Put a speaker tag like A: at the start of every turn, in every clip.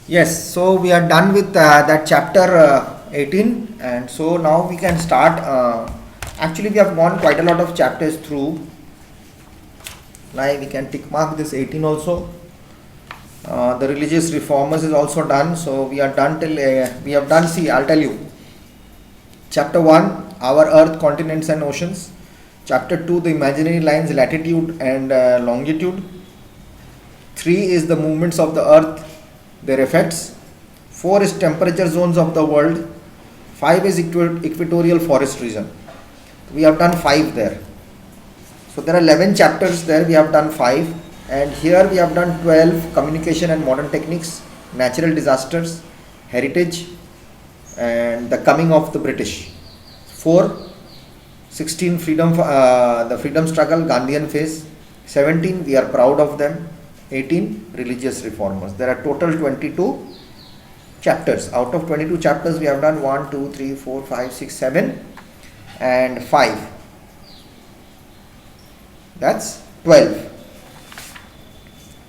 A: Yes, so we are done with that chapter 18, and so now we can start. Actually, we have gone quite a lot of chapters through. Now we can tick mark this 18 also. The religious reformers is also done, so we are done till we have done. See, I'll tell you. Chapter 1, our Earth, continents and oceans. Chapter 2, the imaginary lines, latitude and longitude. 3 is the movements of the Earth, their effects. 4 is temperature zones of the world. 5 is equatorial forest region. We have done 5 there. So there are 11 chapters there, we have done 5. And here we have done 12, communication and modern techniques, natural disasters, heritage, and the coming of the British. 4, 16, freedom, the freedom struggle, Gandhian phase. 17, we are proud of them. 18, religious reformers. There are total 22 chapters. Out of 22 chapters, we have done 1, 2, 3, 4, 5, 6, 7 and 5. That's 12.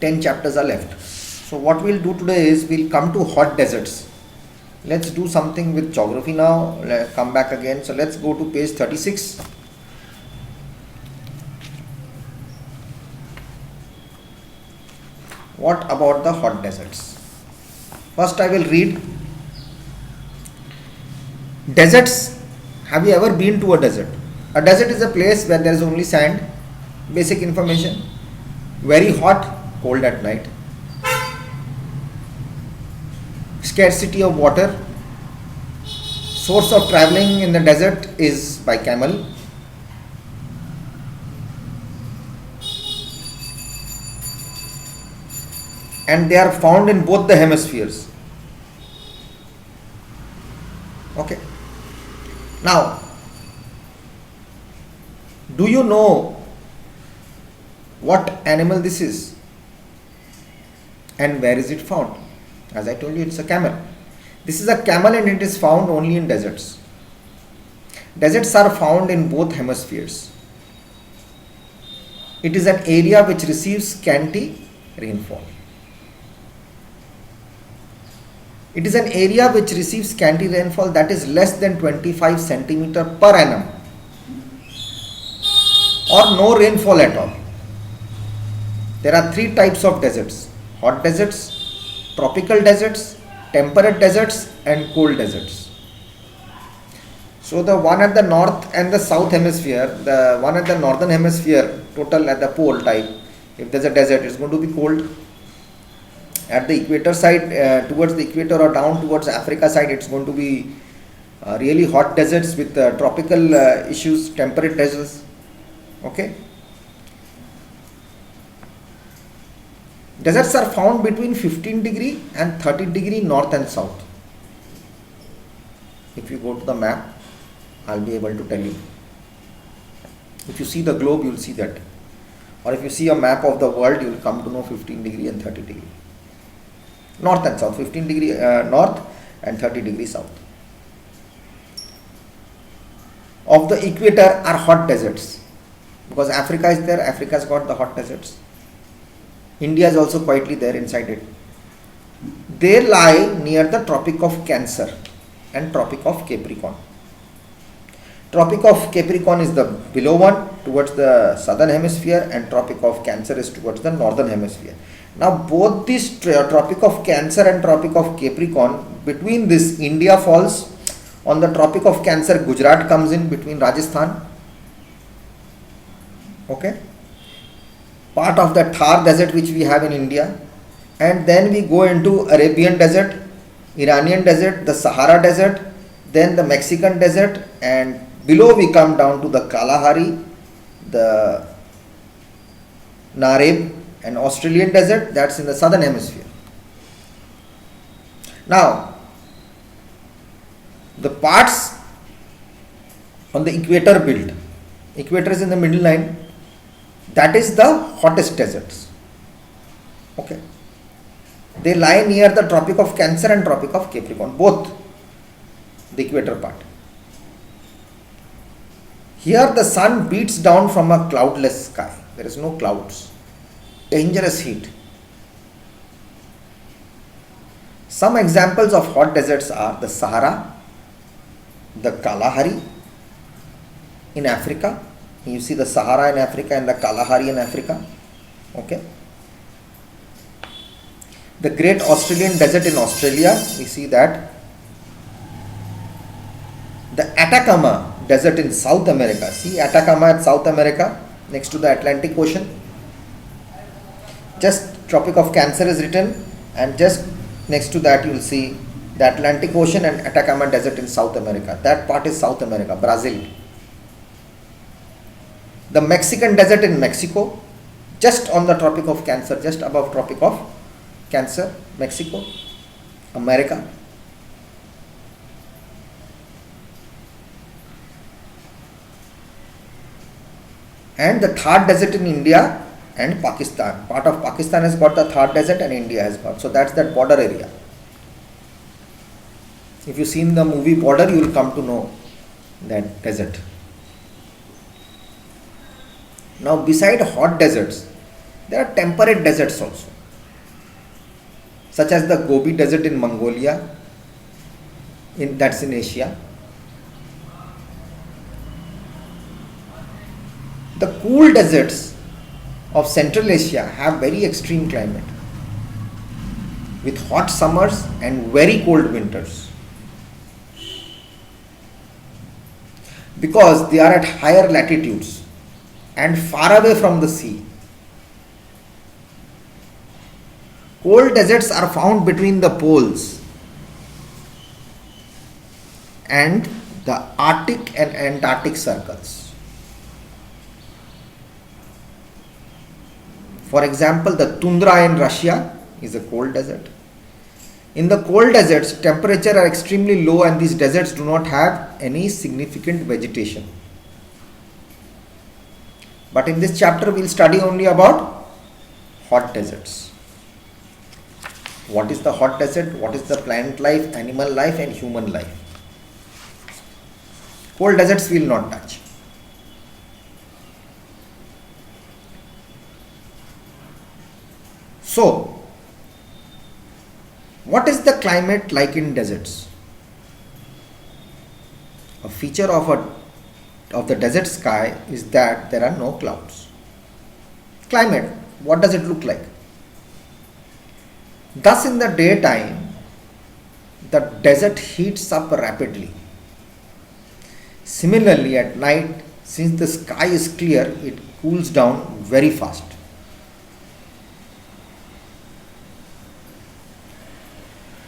A: 10 chapters are left. So what we'll do today is we'll come to hot deserts. Let's do something with geography now. Let's come back again. So let's go to page 36. What about the hot deserts? First I will read. Deserts. Have you ever been to a desert? A desert is a place where there is only sand. Basic information. Very hot, cold at night. Scarcity of water. Source of traveling in the desert is by camel. And they are found in both the hemispheres. Okay. Now, do you know what animal this is and where is it found? As I told you, it's a camel. This is a camel and it is found only in deserts. Deserts are found in both hemispheres. It is an area which receives scanty rainfall. It is an area which receives scanty rainfall, that is less than 25 centimeter per annum, or no rainfall at all. There are 3 types of deserts: hot deserts, tropical deserts, temperate deserts and cold deserts. So the one at the north and the south hemisphere, the one at the northern hemisphere, total at the pole type, if there's a desert, it's going to be cold. At the equator side, towards the equator or down towards Africa side, it's going to be really hot deserts with tropical issues, temperate deserts. Okay. Deserts are found between 15 degree and 30 degree north and south. If you go to the map, I'll be able to tell you. If you see the globe, you'll see that. Or if you see a map of the world, you'll come to know 15 degree and 30 degree. North and south, 15 degree north and 30 degree south. Of the equator are hot deserts. Because Africa is there, Africa's got the hot deserts. India is also quietly there inside it. They lie near the Tropic of Cancer and Tropic of Capricorn. Tropic of Capricorn is the below one towards the southern hemisphere, and Tropic of Cancer is towards the northern hemisphere. Now both these Tropic of Cancer and Tropic of Capricorn, between this India falls. On the Tropic of Cancer, Gujarat comes in between Rajasthan. Okay. Part of the Thar desert which we have in India, and then we go into Arabian desert, Iranian desert, the Sahara desert, then the Mexican desert, and below we come down to the Kalahari, the Nareb and Australian desert, that's in the southern hemisphere. Now, the parts on the equator belt, equator is in the middle line, that is the hottest deserts. Okay. They lie near the Tropic of Cancer and Tropic of Capricorn, both the equator part. Here the sun beats down from a cloudless sky. There is no clouds. Dangerous heat. Some examples of hot deserts are the Sahara, the Kalahari in Africa. You see the Sahara in Africa and the Kalahari in Africa. Okay. The Great Australian Desert in Australia, we see that. The Atacama Desert in South America. See Atacama at South America next to the Atlantic Ocean. Just Tropic of Cancer is written, and just next to that you will see the Atlantic Ocean and Atacama Desert in South America. That part is South America, Brazil. The Mexican Desert in Mexico, just on the Tropic of Cancer, just above Tropic of Cancer, Mexico, America. And the Thar Desert in India and Pakistan. Part of Pakistan has got the Thar Desert and India has got. So that's that border area. If you've seen the movie Border, you will come to know that desert. Now beside hot deserts, there are temperate deserts also, such as the Gobi Desert in Mongolia, that's in Asia. The cool deserts of Central Asia have very extreme climate with hot summers and very cold winters, because they are at higher latitudes and far away from the sea. Cold deserts are found between the poles and the Arctic and Antarctic circles. For example, the tundra in Russia is a cold desert. In the cold deserts, temperatures are extremely low and these deserts do not have any significant vegetation. But in this chapter, we will study only about hot deserts. What is the hot desert? What is the plant life, animal life and human life? Cold deserts we will not touch. So, what is the climate like in deserts? A feature of the desert sky is that there are no clouds. Climate, what does it look like? Thus in the daytime, the desert heats up rapidly. Similarly at night, since the sky is clear, it cools down very fast.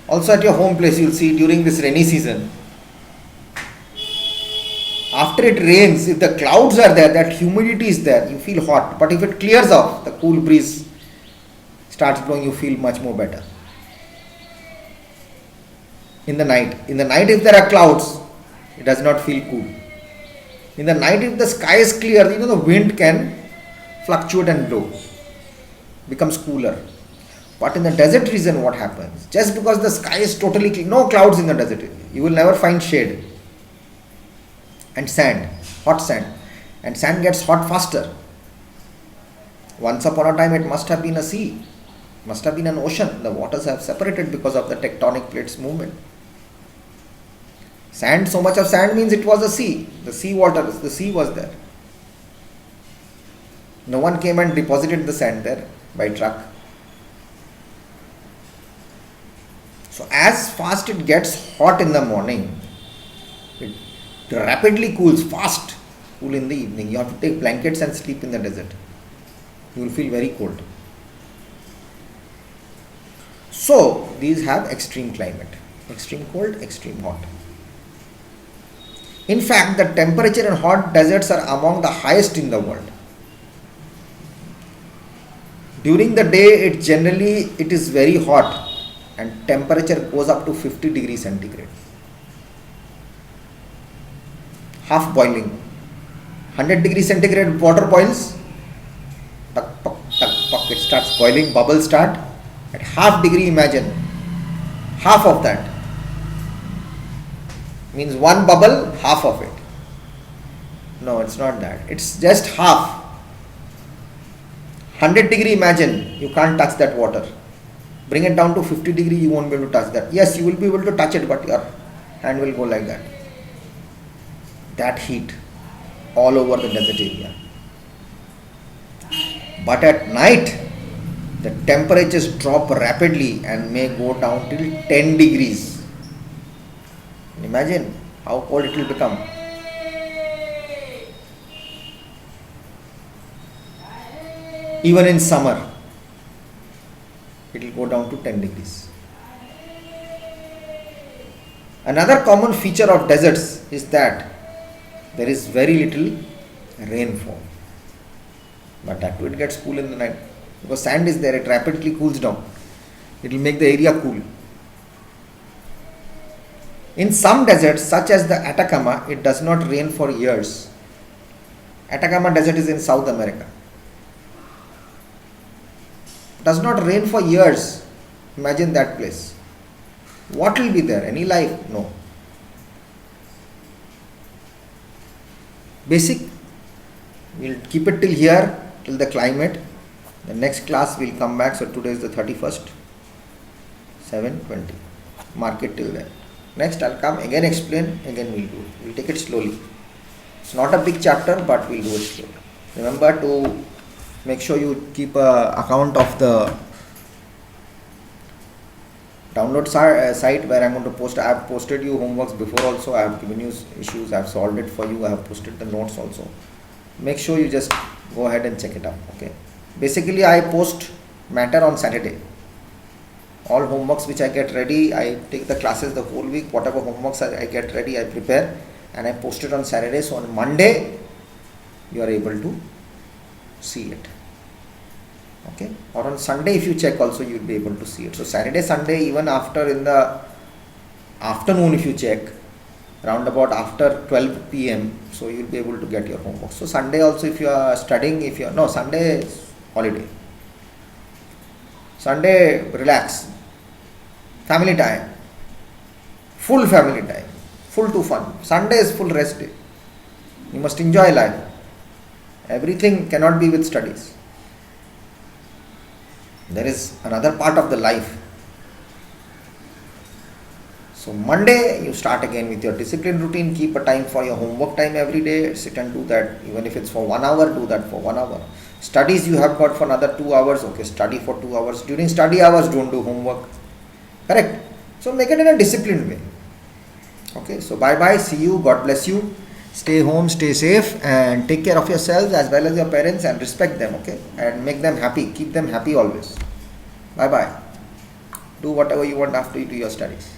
A: Also at your home place, you will see during this rainy season, after it rains, if the clouds are there, that humidity is there, you feel hot. But if it clears off, the cool breeze starts blowing, you feel much more better. In the night, if there are clouds, it does not feel cool. In the night, if the sky is clear, the wind can fluctuate and blow, becomes cooler. But in the desert region, what happens? Just because the sky is totally clear, no clouds in the desert area, you will never find shade. And sand, hot sand. And sand gets hot faster. Once upon a time, it must have been a sea, must have been an ocean. The waters have separated because of the tectonic plates movement. Sand, so much of sand means it was a sea. The sea was there. No one came and deposited the sand there by truck. So as fast it gets hot in the morning, it rapidly cools fast, cool in the evening. You have to take blankets and sleep in the desert. You will feel very cold. So these have extreme climate, extreme cold, extreme hot. In fact, the temperature in hot deserts are among the highest in the world. During the day, it is very hot and temperature goes up to 50 degrees centigrade. Half boiling. 100 degrees centigrade water boils. Tuck, puck, tuck, puck, it starts boiling, bubbles start. At half degree, imagine. Half of that. Means one bubble, half of it. No, it's not that. It's just half. 100 degree, imagine. You can't touch that water. Bring it down to 50 degree, you won't be able to touch that. Yes, you will be able to touch it, but your hand will go like that. That heat all over the desert area. But at night, the temperatures drop rapidly and may go down till 10 degrees. Imagine how cold it will become. Even in summer, it will go down to 10 degrees. Another common feature of deserts is that there is very little rainfall. But that too, it gets cool in the night. Because sand is there, it rapidly cools down. It will make the area cool. In some deserts, such as the Atacama, it does not rain for years. Atacama Desert is in South America. Does not rain for years. Imagine that place. What will be there? Any life? No. Basic. We'll keep it till here, till the climate. The next class will come back. So today is the 31st. 7:20. Mark it till then. Next I'll come again, explain, again we'll do it. We'll take it slowly. It's not a big chapter, but we'll do it slowly. Remember to make sure you keep a account of the download site where I'm going to post. I have posted you homeworks before also. I have given you issues. I have solved it for you. I have posted the notes also. Make sure you just go ahead and check it out. Okay. Basically, I post matter on Saturday. All homeworks which I get ready, I take the classes the whole week. Whatever homeworks I get ready, I prepare and I post it on Saturday. So on Monday, you are able to see it. Okay. Or on Sunday, if you check also, you will be able to see it. So Saturday, Sunday, even after in the afternoon, if you check, round about after 12 p.m. So you will be able to get your homework. So Sunday also, if you are studying, Sunday is holiday. Sunday, relax. Family time. Full family time. Full to fun. Sunday is full rest day. You must enjoy life. Everything cannot be with studies. There is another part of the life. So Monday, you start again with your discipline routine. Keep a time for your homework time every day. Sit and do that. Even if it's for 1 hour, do that for 1 hour. Studies you have got for another 2 hours. Okay, study for 2 hours. During study hours, don't do homework. Correct? So make it in a disciplined way. Okay, so bye-bye. See you. God bless you. Stay home, stay safe, and take care of yourselves as well as your parents, and respect them, okay? And make them happy. Keep them happy always. Bye-bye. Do whatever you want after you do your studies.